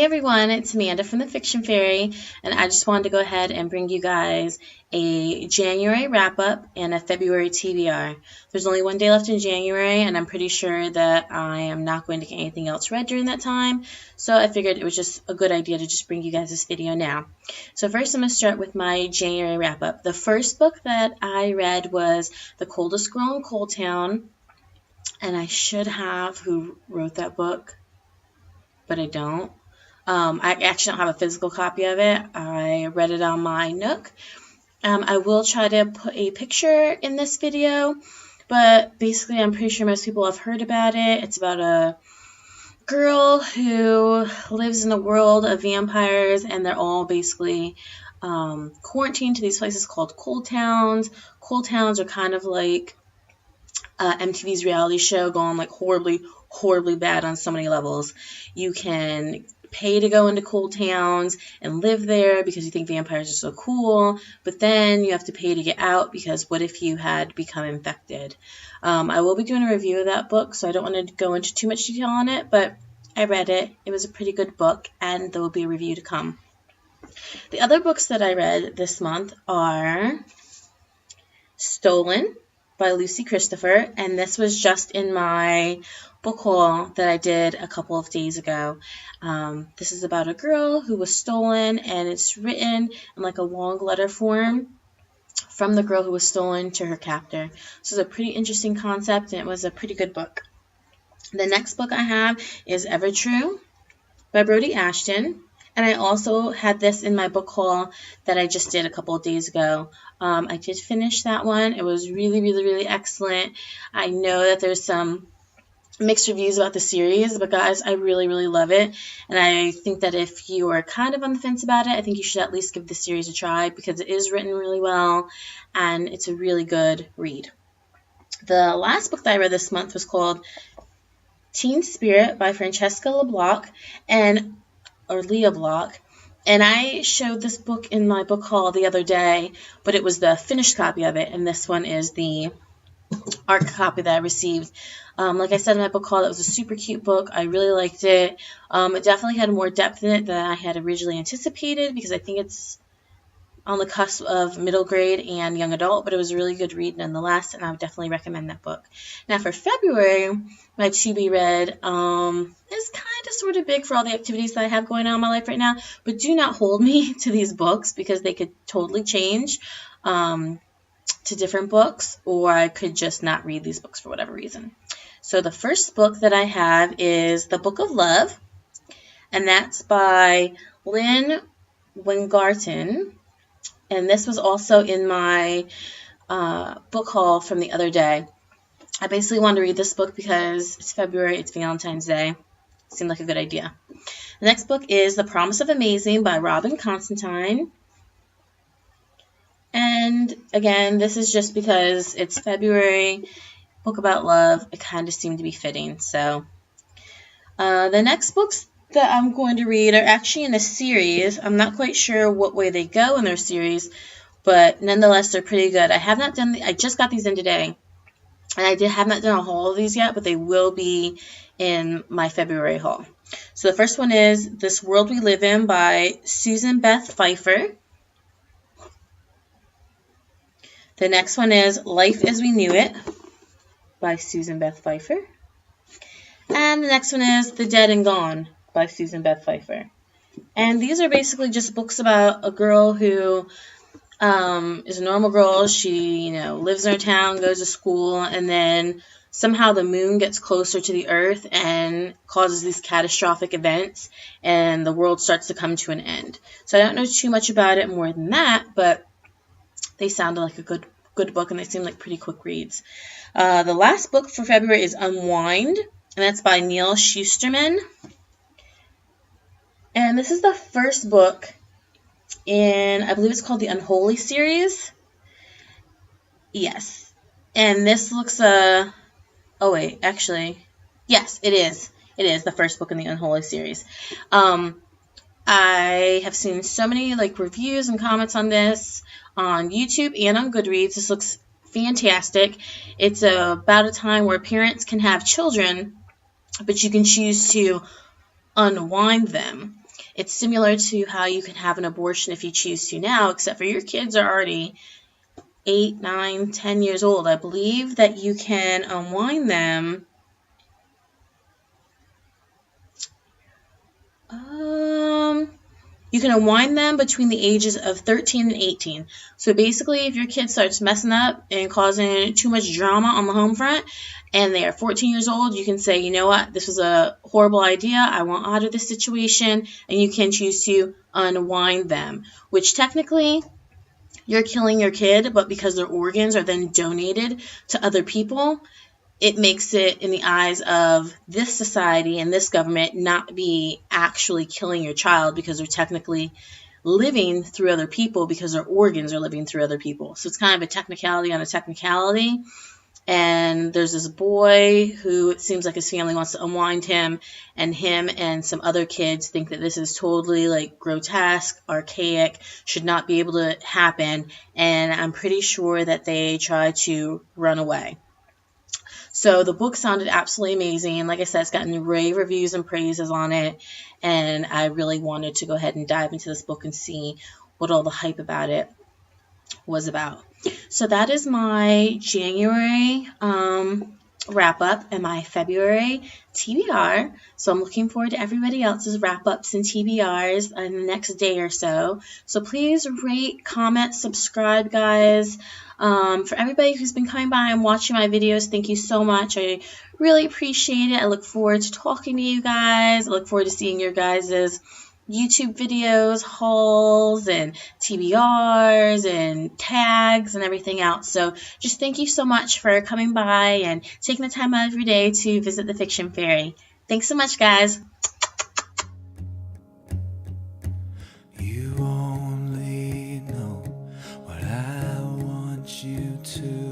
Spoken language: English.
Hey everyone, it's Amanda from the Fiction Fairy, and I just wanted to go ahead and bring you guys a January wrap-up and a February TBR. There's only one day left in January, and I'm pretty sure that I am not going to get anything else read during that time, so I figured it was just a good idea to just bring you guys this video now. So first I'm going to start with my January wrap-up. The first book that I read was The Coldest Girl in Coal Town, and I should have who wrote that book, but I don't. I actually don't have a physical copy of it. I read it on my Nook. I will try to put a picture in this video, but basically I'm pretty sure most people have heard about it. It's about a girl who lives in a world of vampires, and they're all basically quarantined to these places called coal towns. Coal towns are kind of like MTV's reality show gone like horribly bad on so many levels. You can pay to go into coal towns and live there because you think vampires are so cool, but then you have to pay to get out because what if you had become infected? I will be doing a review of that book, so I don't want to go into too much detail on it, but I read it. It was a pretty good book, and there will be a review to come. The other books that I read this month are Stolen by Lucy Christopher, and this was just in my book haul that I did a couple of days ago. This is about a girl who was stolen, and it's written in like a long letter form from the girl who was stolen to her captor. So it's a pretty interesting concept, and it was a pretty good book. The next book I have is Ever True by Brody Ashton. And I also had this in my book haul that I just did a couple of days ago. I did finish that one. It was really excellent. I know that there's some mixed reviews about the series, but guys, I really love it. And I think that if you are kind of on the fence about it, I think you should at least give the series a try because it is written really well and it's a really good read. The last book that I read this month was called Teen Spirit by Francesca Leah Block, and I showed this book in my book haul the other day, but it was the finished copy of it, and this one is the art copy that I received. Like I said in my book haul, it was a super cute book. I really liked it. It definitely had more depth in it than I had originally anticipated because I think it's on the cusp of middle grade and young adult, but it was a really good read nonetheless, and I would definitely recommend that book. Now for February, my to-be read is kind of sort of big for all the activities that I have going on in my life right now, but do not hold me to these books because they could totally change to different books, or I could just not read these books for whatever reason. So the first book that I have is The Book of Love, and that's by Lynn Weingarten. And this was also in my book haul from the other day. I basically wanted to read this book because it's February, it's Valentine's Day. It seemed like a good idea. The next book is The Promise of Amazing by Robin Constantine. And again, this is just because it's February, book about love. It kind of seemed to be fitting. So the next books that I'm going to read are actually in a series. I'm not quite sure what way they go in their series, but nonetheless, they're pretty good. I just got these in today, and I have not done a haul of these yet, but they will be in my February haul. So the first one is This World We Live In by Susan Beth Pfeiffer. The next one is Life as We Knew It by Susan Beth Pfeiffer. And the next one is The Dead and Gone by Susan Beth Pfeiffer. And these are basically just books about a girl who is a normal girl. She, lives in her town, goes to school, and then somehow the moon gets closer to the earth and causes these catastrophic events, and the world starts to come to an end. So I don't know too much about it more than that, but they sounded like a good book, and they seemed like pretty quick reads. The last book for February is Unwind, and that's by Neil Shusterman. And this is the first book in, I believe it's called the Unholy series. Yes. And this looks, yes, it is. It is the first book in the Unholy series. I have seen so many reviews and comments on this on YouTube and on Goodreads. This looks fantastic. It's about a time where parents can have children, but you can choose to unwind them. It's similar to how you can have an abortion if you choose to now, except for your kids are already 8, 9, 10 years old. I believe that you can unwind them. You can unwind them between the ages of 13 and 18. So basically, if your kid starts messing up and causing too much drama on the home front and they are 14 years old, you can say, you know what, this was a horrible idea. I want out of this situation. And you can choose to unwind them, which technically you're killing your kid, but because their organs are then donated to other people, it makes it, in the eyes of this society and this government, not be actually killing your child because they're technically living through other people because their organs are living through other people. So it's kind of a technicality on a technicality. And there's this boy who it seems like his family wants to unwind him and some other kids think that this is totally like grotesque, archaic, should not be able to happen. And I'm pretty sure that they try to run away. So the book sounded absolutely amazing. Like I said, it's gotten rave reviews and praises on it. And I really wanted to go ahead and dive into this book and see what all the hype about it was about. So that is my January wrap up and my February TBR. So I'm looking forward to everybody else's wrap ups and TBRs in the next day or so. So please rate, comment, subscribe, guys. For everybody who's been coming by and watching my videos, thank you so much. I really appreciate it. I look forward to talking to you guys. I look forward to seeing your guys' YouTube videos, hauls, and TBRs, and tags, and everything else. So just thank you so much for coming by and taking the time out of your day to visit the Fiction Fairy. Thanks so much, guys. You only know what I want you to